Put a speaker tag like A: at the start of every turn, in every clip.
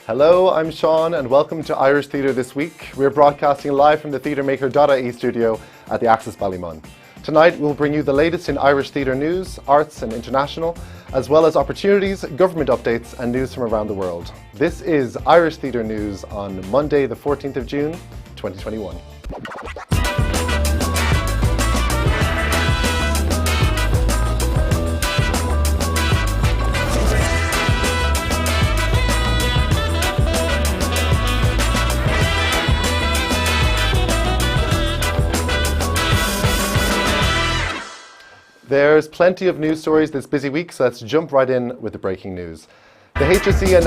A: Hello, I'm Sean and welcome to Irish Theatre This Week. We're broadcasting live from the TheatreMaker.ie studio at the Axis Ballymun. Tonight we'll bring you the latest in Irish theatre news, arts and international, as well as opportunities, government updates and news from around the world. This is Irish Theatre News on Monday the 14th of June, 2021. There's plenty of news stories this busy week, so let's jump right in with the breaking news. The HSE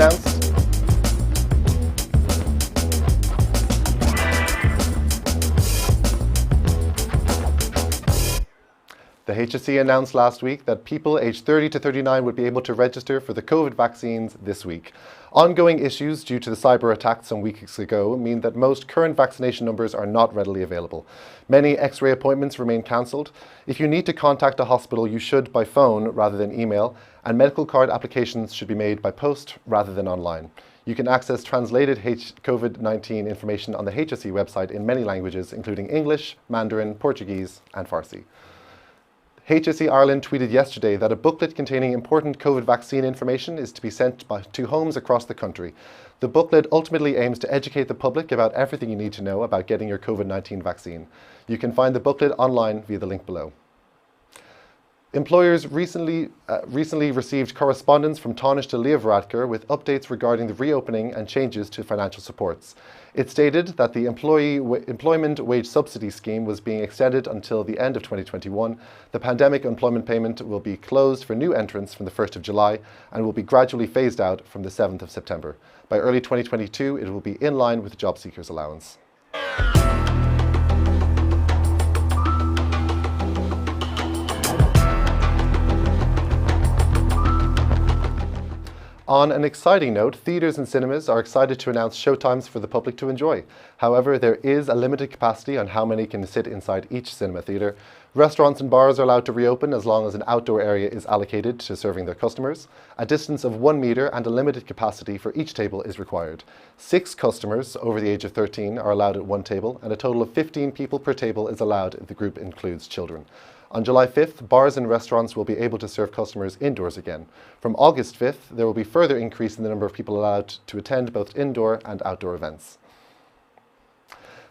A: announced last week that people aged 30 to 39 would be able to register for the COVID vaccines this week. Ongoing issues due to the cyber attack some weeks ago mean that most current vaccination numbers are not readily available. Many X-ray appointments remain cancelled. If you need to contact a hospital, you should by phone rather than email, and medical card applications should be made by post rather than online. You can access translated COVID-19 information on the HSE website in many languages, including English, Mandarin, Portuguese, and Farsi. HSE Ireland tweeted yesterday that a booklet containing important COVID vaccine information is to be sent to homes across the country. The booklet ultimately aims to educate the public about everything you need to know about getting your COVID-19 vaccine. You can find the booklet online via the link below. Employers recently received correspondence from Taoiseach Leabhradkar with updates regarding the reopening and changes to financial supports. It stated that the Employment Wage Subsidy Scheme was being extended until the end of 2021. The pandemic employment payment will be closed for new entrants from the 1st of July and will be gradually phased out from the 7th of September. By early 2022, it will be in line with the job seekers allowance. On an exciting note, theatres and cinemas are excited to announce showtimes for the public to enjoy. However, there is a limited capacity on how many can sit inside each cinema theatre. Restaurants and bars are allowed to reopen as long as an outdoor area is allocated to serving their customers. A distance of 1 metre and a limited capacity for each table is required. 6 customers over the age of 13 are allowed at one table, and a total of 15 people per table is allowed if the group includes children. On July 5th, bars and restaurants will be able to serve customers indoors again. From August 5th, there will be further increase in the number of people allowed to attend both indoor and outdoor events.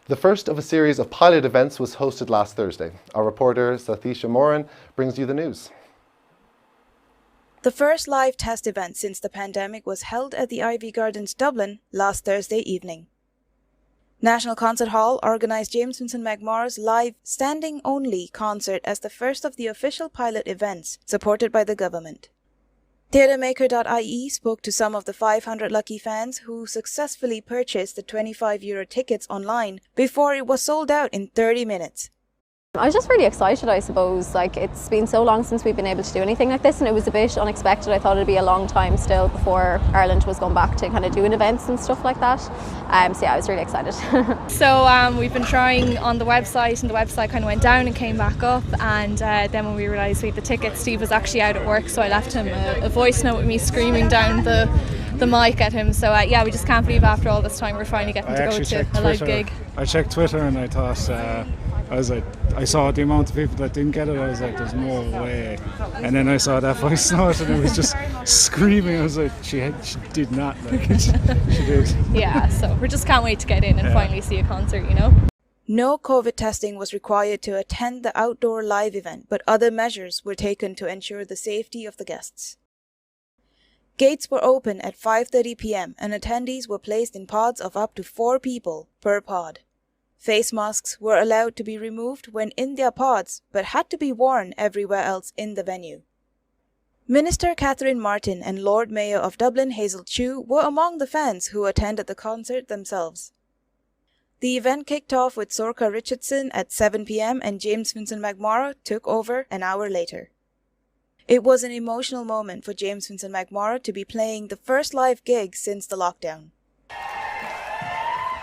A: The first of a series of pilot events was hosted last Thursday. Our reporter, Sathisha Moran, brings you the news.
B: The first live test event since the pandemic was held at the Ivy Gardens, Dublin, last Thursday evening. National Concert Hall organised James Vincent McMorrow's live standing-only concert as the first of the official pilot events supported by the government. TheatreMaker.ie spoke to some of the 500 lucky fans who successfully purchased the €25 tickets online before it was sold out in 30 minutes.
C: I was just really excited, I suppose. It's been so long since we've been able to do anything like this, and it was a bit unexpected. I thought it'd be a long time still before Ireland was going back to kind of doing events and stuff like that. So yeah, I was really excited.
D: So we've been trying on the website, and the website kind of went down and came back up, and then when we realised we had the tickets, Steve was actually out at work, so I left him a voice note with me screaming down the mic at him. So yeah, we just can't believe after all this time we're finally getting to go to a live gig.
E: I checked Twitter and I thought, I saw the amount of people that didn't get it. I was like, there's no way. And then I saw that voice note and it was just screaming. I was like, she did not like it. She did.
D: Yeah, so we just can't wait to get in and finally see a concert, you know.
B: No COVID testing was required to attend the outdoor live event, but other measures were taken to ensure the safety of the guests. Gates were open at 5:30 p.m. and attendees were placed in pods of up to 4 people per pod. Face masks were allowed to be removed when in their pods, but had to be worn everywhere else in the venue. Minister Catherine Martin and Lord Mayor of Dublin Hazel Chu were among the fans who attended the concert themselves. The event kicked off with Sorcha Richardson at 7 p.m. and James Vincent McMorrow took over an hour later. It was an emotional moment for James Vincent McMorrow to be playing the first live gig since the lockdown.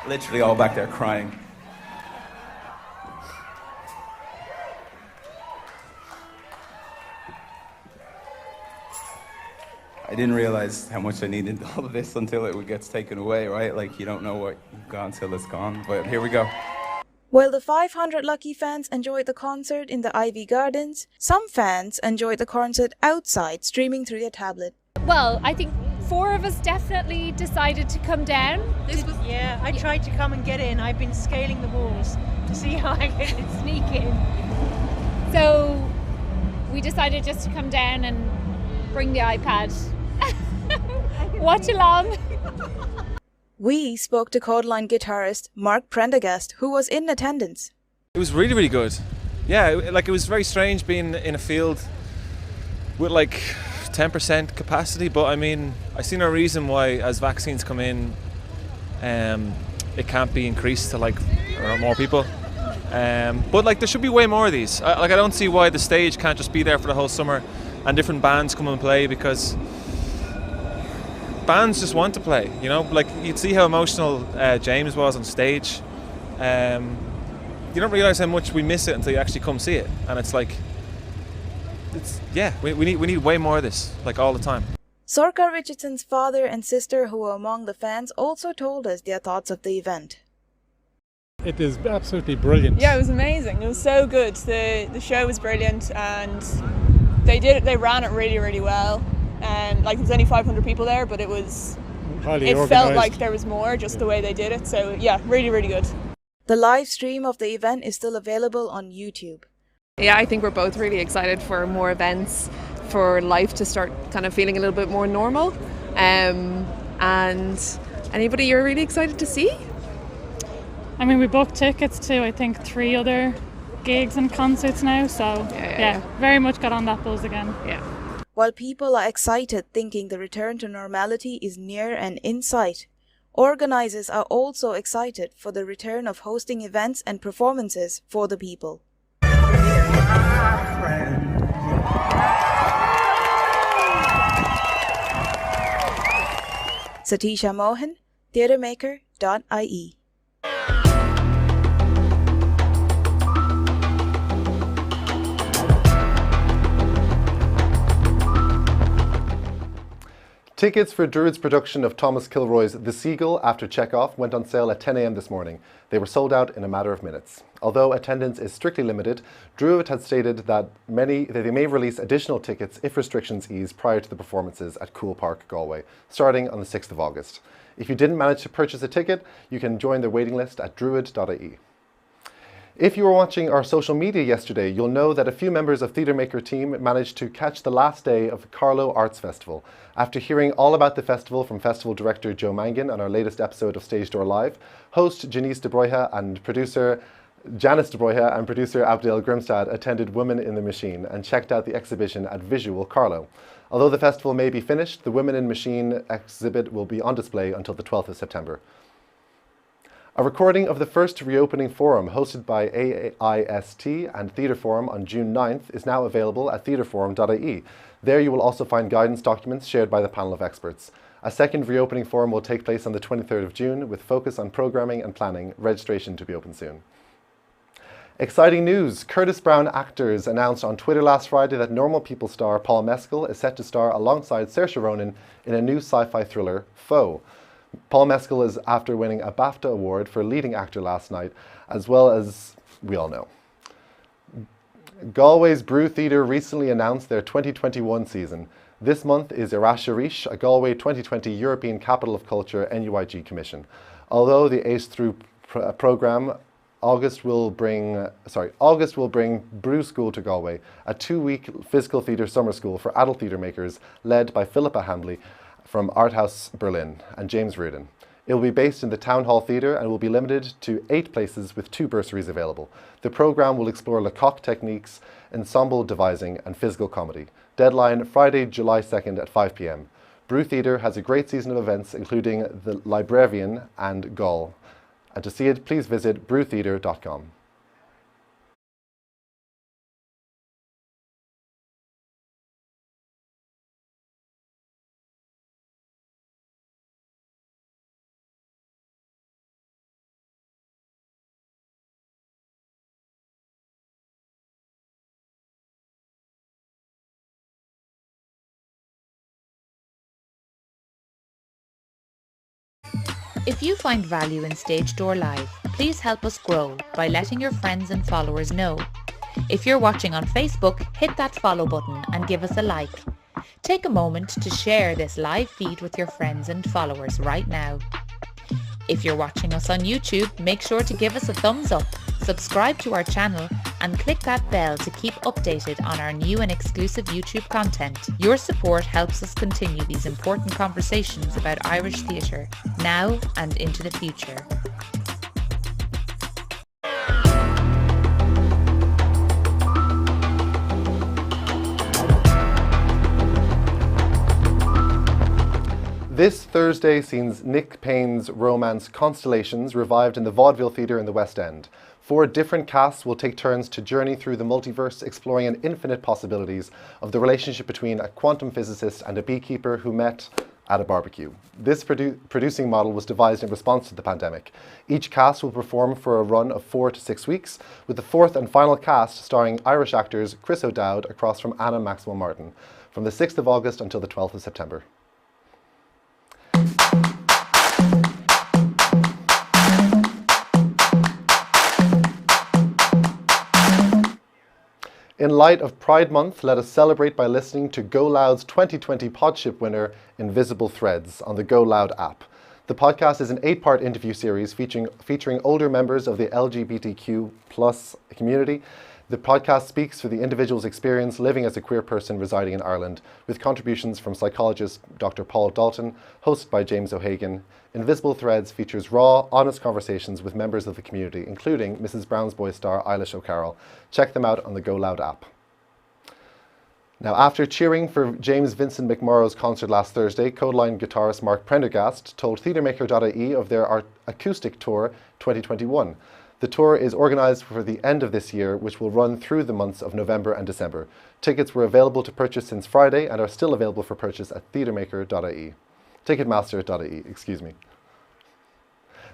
F: Literally all back there crying. I didn't realize how much I needed all of this until it gets taken away, right? Like, you don't know what you've got until it's gone. But here we go.
B: While the 500 lucky fans enjoyed the concert in the Ivy Gardens, some fans enjoyed the concert outside, streaming through their tablet.
G: Well, I think 4 of us definitely decided to come down.
H: Yeah, I tried to come and get in. I've been scaling the walls to see how I can sneak in.
G: So we decided just to come down and bring the iPad. Watch along.
B: We spoke to Codeline guitarist Mark Prendergast, who was in attendance.
I: It was really, really good. Yeah, it was very strange being in a field with like 10% capacity, but I mean, I see no reason why, as vaccines come in, it can't be increased to like more people. But like, there should be way more of these. I don't see why the stage can't just be there for the whole summer and different bands come and play, because bands just want to play, you know? Like, you'd see how emotional James was on stage. You don't realise how much we miss it until you actually come see it. And it's like, we need way more of this, like, all the time.
B: Sorka Richardson's father and sister, who were among the fans, also told us their thoughts of the event.
J: It is absolutely brilliant.
K: Yeah, it was amazing. It was so good. The show was brilliant, and they ran it really, really well. Like, there was only 500 people there, but it
J: highly organised.
K: Felt like there was more, just the way they did it. So yeah, really, really good.
B: The live stream of the event is still available on YouTube.
L: Yeah, I think we're both really excited for more events, for life to start kind of feeling a little bit more normal. And anybody you're really excited to see?
M: I mean, we booked tickets to, I think, 3 other gigs and concerts now, so yeah, very much got on that buzz again.
L: Yeah.
B: While people are excited, thinking the return to normality is near and in sight, organizers are also excited for the return of hosting events and performances for the people. Satisha Mohan, TheatreMaker.ie.
A: Tickets for DRUID's production of Thomas Kilroy's The Seagull After Chekhov went on sale at 10 a.m. this morning. They were sold out in a matter of minutes. Although attendance is strictly limited, DRUID had stated that they may release additional tickets if restrictions ease prior to the performances at Cool Park, Galway, starting on the 6th of August. If you didn't manage to purchase a ticket, you can join their waiting list at DRUID.ie. If you were watching our social media yesterday, you'll know that a few members of TheatreMaker team managed to catch the last day of Carlow Arts Festival. After hearing all about the festival from festival director Joe Mangan on our latest episode of Stage Door Live, host Janice de Bruyne and producer Janice de Bruyne and producer Abdel Grimstad attended Women in the Machine and checked out the exhibition at Visual Carlow. Although the festival may be finished, the Women in Machine exhibit will be on display until the 12th of September. A recording of the first reopening forum hosted by A.I.S.T and Theatre Forum on June 9th is now available at theatreforum.ie. There you will also find guidance documents shared by the panel of experts. A second reopening forum will take place on the 23rd of June with focus on programming and planning, registration to be open soon. Exciting news! Curtis Brown Actors announced on Twitter last Friday that Normal People star Paul Mescal is set to star alongside Saoirse Ronan in a new sci-fi thriller, Foe. Paul Mescal is after winning a BAFTA award for leading actor last night, as well as we all know. Galway's Brew Theatre recently announced their 2021 season. This month is Irasharish, a Galway 2020 European Capital of Culture NUIG commission. Although the A.I.S.T programme August will bring Brew School to Galway, a 2-week physical theatre summer school for adult theatre makers led by Philippa Hambly from Arthouse Berlin and James Reardon. It will be based in the Town Hall Theatre and will be limited to 8 places with 2 bursaries available. The programme will explore Lecoq techniques, ensemble devising and physical comedy. Deadline Friday, July 2nd at 5 p.m. Brew Theatre has a great season of events including the Librarian and Gull. And to see it, please visit brewtheatre.com.
N: If you find value in Stage Door Live, please help us grow by letting your friends and followers know. If you're watching on Facebook, hit that follow button and give us a like. Take a moment to share this live feed with your friends and followers right now. If you're watching us on YouTube, make sure to give us a thumbs up, subscribe to our channel and click that bell to keep updated on our new and exclusive YouTube content. Your support helps us continue these important conversations about Irish theatre, now and into the future.
A: This Thursday sees Nick Payne's romance Constellations revived in the Vaudeville Theatre in the West End. 4 different casts will take turns to journey through the multiverse, exploring an infinite possibilities of the relationship between a quantum physicist and a beekeeper who met at a barbecue. This producing model was devised in response to the pandemic. Each cast will perform for a run of 4 to 6 weeks, with the 4th and final cast starring Irish actors Chris O'Dowd across from Anna Maxwell Martin, from the 6th of August until the 12th of September. In light of Pride Month, let us celebrate by listening to Go Loud's 2020 Podship winner, Invisible Threads, on the Go Loud app. The podcast is an 8-part interview series featuring older members of the LGBTQ+ community. The podcast speaks to the individual's experience living as a queer person residing in Ireland, with contributions from psychologist Dr. Paul Dalton, hosted by James O'Hagan. Invisible Threads features raw, honest conversations with members of the community, including Mrs. Brown's Boy star Eilish O'Carroll. Check them out on the Go Loud app. Now, after cheering for James Vincent McMorrow's concert last Thursday, Codeline guitarist Mark Prendergast told TheatreMaker.ie of their acoustic tour 2021. The tour is organised for the end of this year, which will run through the months of November and December. Tickets were available to purchase since Friday and are still available for purchase at TheatreMaker.ie. Ticketmaster.ie, excuse me.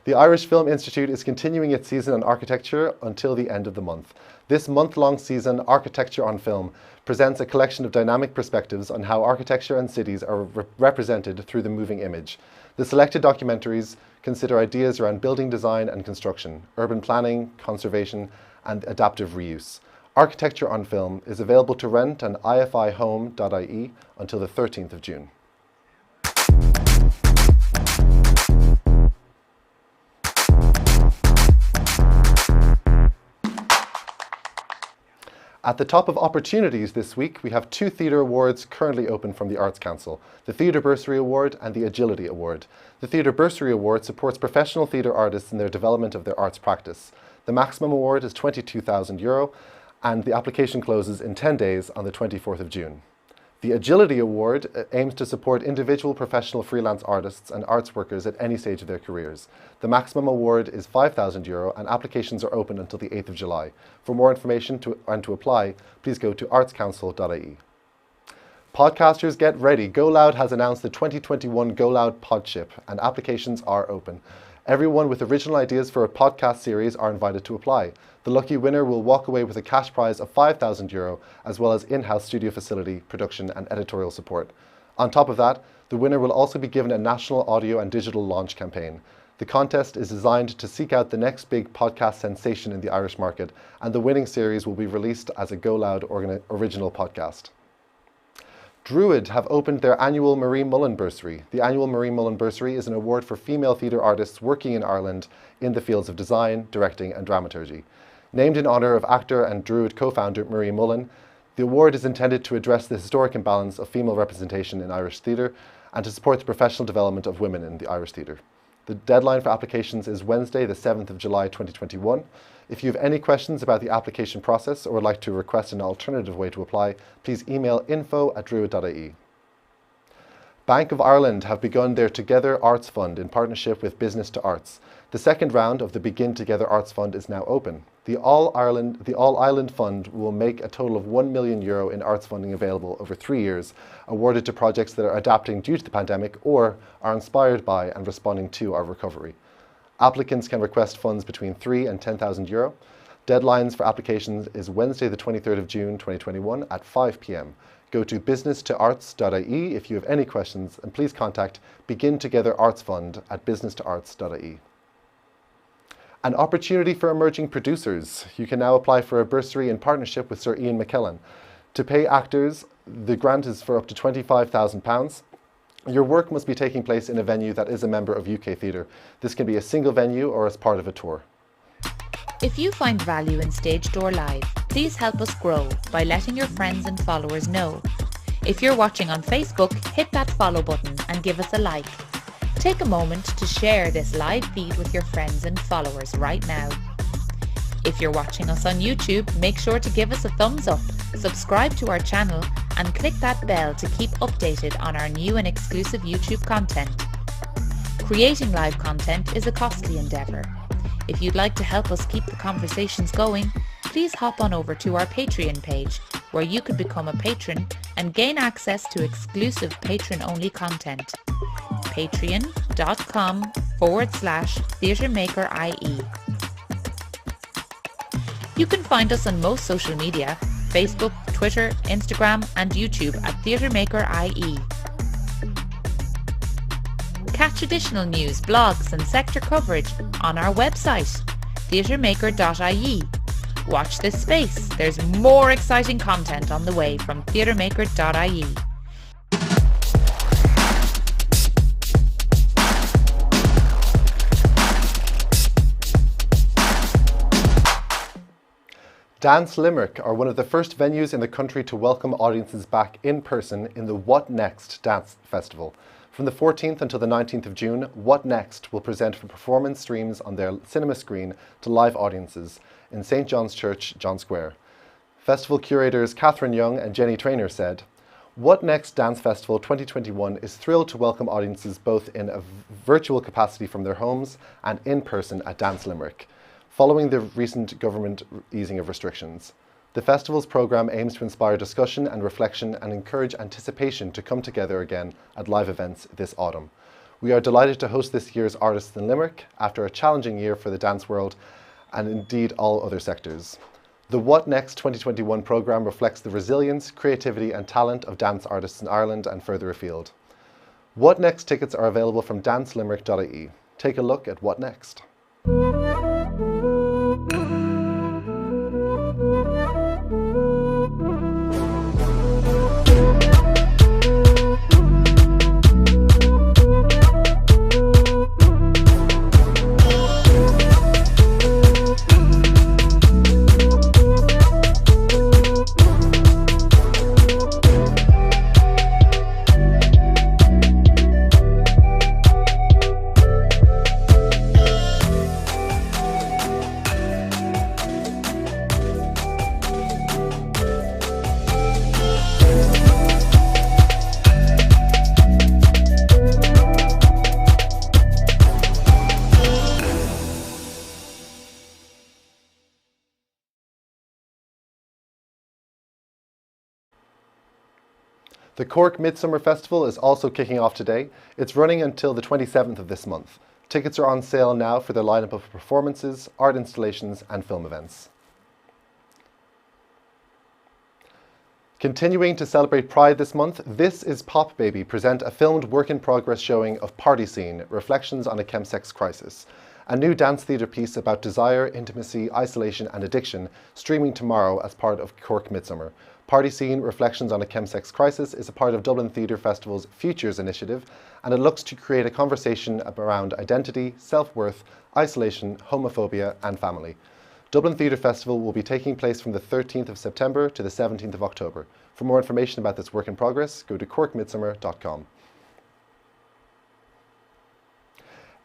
A: The Irish Film Institute is continuing its season on architecture until the end of the month. This month-long season, Architecture on Film, presents a collection of dynamic perspectives on how architecture and cities are represented through the moving image. The selected documentaries consider ideas around building design and construction, urban planning, conservation, and adaptive reuse. Architecture on Film is available to rent on ifihome.ie until the 13th of June. At the top of opportunities this week, we have 2 theatre awards currently open from the Arts Council, the Theatre Bursary Award and the Agility Award. The Theatre Bursary Award supports professional theatre artists in their development of their arts practice. The maximum award is €22,000 and the application closes in 10 days on the 24th of June. The Agility Award aims to support individual professional freelance artists and arts workers at any stage of their careers. The maximum award is €5,000 and applications are open until the 8th of July. For more information and to apply, please go to artscouncil.ie. Podcasters, get ready. Go Loud has announced the 2021 Go Loud Podship and applications are open. Everyone with original ideas for a podcast series are invited to apply. The lucky winner will walk away with a cash prize of €5,000 as well as in-house studio facility, production and editorial support. On top of that, the winner will also be given a national audio and digital launch campaign. The contest is designed to seek out the next big podcast sensation in the Irish market, and the winning series will be released as a Go Loud original podcast. DRUID have opened their annual Marie Mullen Bursary. The annual Marie Mullen Bursary is an award for female theatre artists working in Ireland in the fields of design, directing and dramaturgy. Named in honour of actor and DRUID co-founder Marie Mullen, the award is intended to address the historic imbalance of female representation in Irish theatre and to support the professional development of women in the Irish theatre. The deadline for applications is Wednesday, the 7th of July 2021. If you have any questions about the application process or would like to request an alternative way to apply, please email info@druid.ie. Bank of Ireland have begun their Together Arts Fund in partnership with Business to Arts. The second round of the Begin Together Arts Fund is now open. The All Ireland Fund will make a total of €1 million in arts funding available over 3 years, awarded to projects that are adapting due to the pandemic or are inspired by and responding to our recovery. Applicants can request funds between €3,000 and €10,000. Deadlines for applications is Wednesday the 23rd of June 2021 at 5 p.m. Go to businesstoarts.ie if you have any questions, and please contact Begin Together Arts Fund at businesstoarts.ie. An opportunity for emerging producers. You can now apply for a bursary in partnership with Sir Ian McKellen. To pay actors, the grant is for up to £25,000. Your work must be taking place in a venue that is a member of UK Theatre. This can be a single venue or as part of a tour.
N: If you find value in Stage Door Live, please help us grow by letting your friends and followers know. If you're watching on Facebook, hit that follow button and give us a like. Take a moment to share this live feed with your friends and followers right now. If you're watching us on YouTube, make sure to give us a thumbs up, subscribe to our channel and click that bell to keep updated on our new and exclusive YouTube content. Creating live content is a costly endeavour. If you'd like to help us keep the conversations going, please hop on over to our Patreon page, where you could become a patron and gain access to exclusive patron-only content. patreon.com/TheatreMaker.ie. You can find us on most social media, Facebook, Twitter, Instagram and YouTube at TheatreMaker.ie. Catch additional news, blogs and sector coverage on our website, TheatreMaker.ie. Watch this space, there's more exciting content on the way from TheatreMaker.ie.
A: Dance Limerick are one of the first venues in the country to welcome audiences back in person in the What Next Dance Festival. From the 14th until the 19th of June, What Next will present from performance streams on their cinema screen to live audiences in St. John's Church, John Square. Festival curators Catherine Young and Jenny Traynor said, What Next Dance Festival 2021 is thrilled to welcome audiences both in a virtual capacity from their homes and in person at Dance Limerick, following the recent government easing of restrictions. The festival's programme aims to inspire discussion and reflection and encourage anticipation to come together again at live events this autumn. We are delighted to host this year's Artists in Limerick after a challenging year for the dance world and indeed all other sectors. The What Next 2021 programme reflects the resilience, creativity and talent of dance artists in Ireland and further afield. What Next tickets are available from dancelimerick.ie. Take a look at What Next. The Cork Midsummer Festival is also kicking off today. It's running until the 27th of this month. Tickets are on sale now for their lineup of performances, art installations and film events. Continuing to celebrate Pride this month, This Is Pop Baby present a filmed work-in-progress showing of Party Scene, Reflections on a Chemsex Crisis, a new dance theatre piece about desire, intimacy, isolation and addiction, streaming tomorrow as part of Cork Midsummer. Party Scene, Reflections on a Chemsex Crisis is a part of Dublin Theatre Festival's Futures initiative, and it looks to create a conversation around identity, self-worth, isolation, homophobia and family. Dublin Theatre Festival will be taking place from the 13th of September to the 17th of October. For more information about this work in progress, go to corkmidsummer.com.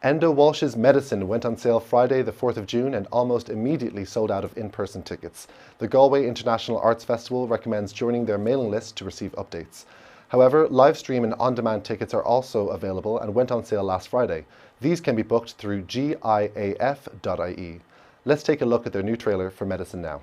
A: Endo Walsh's Medicine went on sale Friday the 4th of June and almost immediately sold out of in-person tickets. The Galway International Arts Festival recommends joining their mailing list to receive updates. However, live stream and on-demand tickets are also available and went on sale last Friday. These can be booked through GIAF.ie. Let's take a look at their new trailer for Medicine now.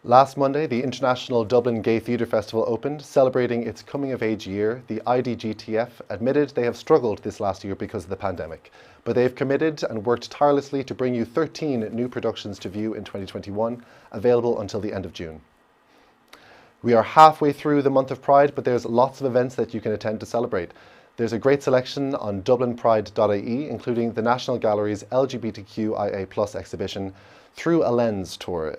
A: Last Monday, the International Dublin Gay Theatre Festival opened. Celebrating its coming-of-age year, the IDGTF admitted they have struggled this last year because of the pandemic, but they've committed and worked tirelessly to bring you 13 new productions to view in 2021, available until the end of June. We are halfway through the month of Pride, but there's lots of events that you can attend to celebrate. There's a great selection on DublinPride.ie, including the National Gallery's LGBTQIA+ exhibition, Through a Lens tour.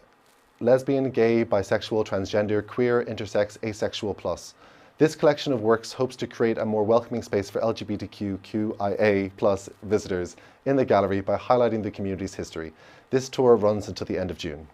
A: Lesbian, gay, bisexual, transgender, queer, intersex, asexual plus. This collection of works hopes to create a more welcoming space for LGBTQIA+ visitors in the gallery by highlighting the community's history. This tour runs until the end of June.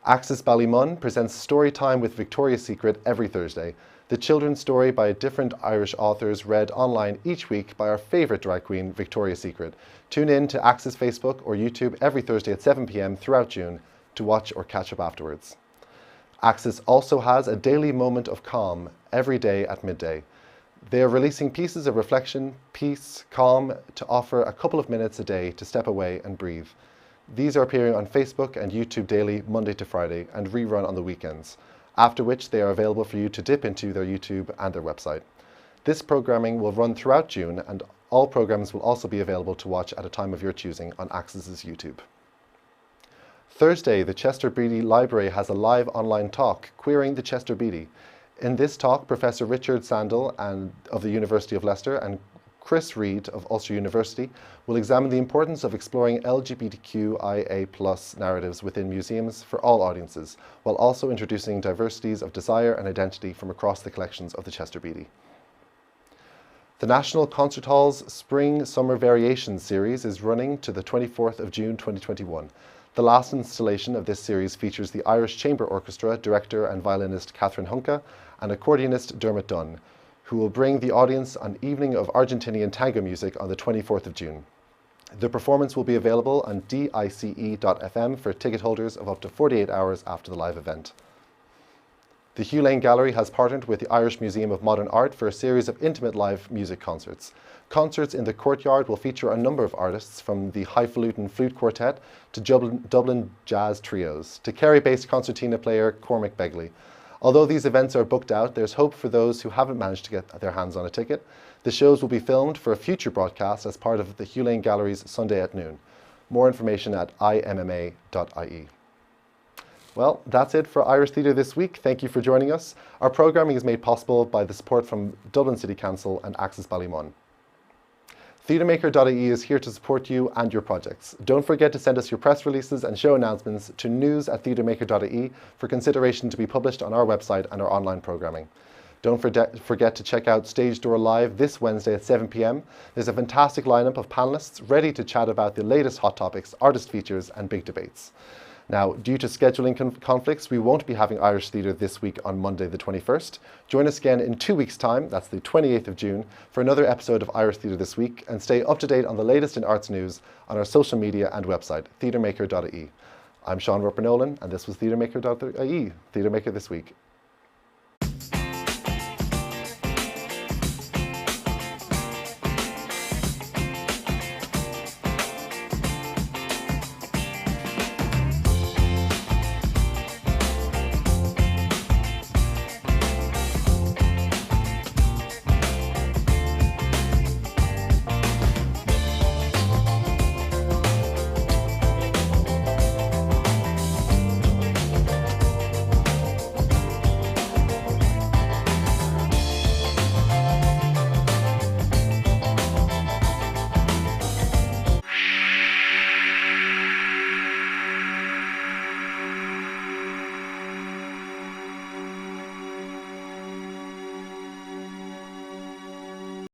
A: Axis Ballymun presents Story Time with Victoria's Secret every Thursday. The children's story by different Irish authors read online each week by our favourite drag queen, Victoria's Secret. Tune in to Axis Facebook or YouTube every Thursday at 7 p.m. throughout June to watch or catch up afterwards. Axis also has a daily moment of calm every day at midday. They are releasing pieces of reflection, peace, calm to offer a couple of minutes a day to step away and breathe. These are appearing on Facebook and YouTube daily, Monday to Friday, and rerun on the weekends, after which they are available for you to dip into their YouTube and their website. This programming will run throughout June, and all programs will also be available to watch at a time of your choosing on Axis's YouTube. Thursday, the Chester Beatty Library has a live online talk, Queering the Chester Beatty. In this talk, Professor Richard Sandel of the University of Leicester and Chris Reid of Ulster University will examine the importance of exploring LGBTQIA+ narratives within museums for all audiences, while also introducing diversities of desire and identity from across the collections of the Chester Beatty. The National Concert Hall's Spring-Summer Variations series is running to the 24th of June 2021. The last installation of this series features the Irish Chamber Orchestra director and violinist Catherine Hunka and accordionist Dermot Dunn, who will bring the audience an evening of Argentinian tango music on the 24th of June. The performance will be available on dice.fm for ticket holders of up to 48 hours after the live event. The Hugh Lane Gallery has partnered with the Irish Museum of Modern Art for a series of intimate live music concerts. Concerts in the courtyard will feature a number of artists, from the Highfalutin Flute Quartet to Dublin Jazz Trios, to Kerry-based concertina player Cormac Begley. Although these events are booked out, there's hope for those who haven't managed to get their hands on a ticket. The shows will be filmed for a future broadcast as part of the Hugh Lane Gallery's Sunday at Noon. More information at imma.ie. Well, that's it for Irish Theatre this week. Thank you for joining us. Our programming is made possible by the support from Dublin City Council and Axis Ballymun. TheatreMaker.ie is here to support you and your projects. Don't forget to send us your press releases and show announcements to news@TheatreMaker.ie for consideration to be published on our website and our online programming. Don't forget to check out Stage Door Live this Wednesday at 7 p.m. There's a fantastic lineup of panellists ready to chat about the latest hot topics, artist features and big debates. Now, due to scheduling conflicts, we won't be having Irish Theatre this week on Monday the 21st. Join us again in 2 weeks' time, that's the 28th of June, for another episode of Irish Theatre This Week, and stay up to date on the latest in arts news on our social media and website, TheatreMaker.ie. I'm Sean Roper-Nolan, and this was TheatreMaker.ie, TheatreMaker This Week.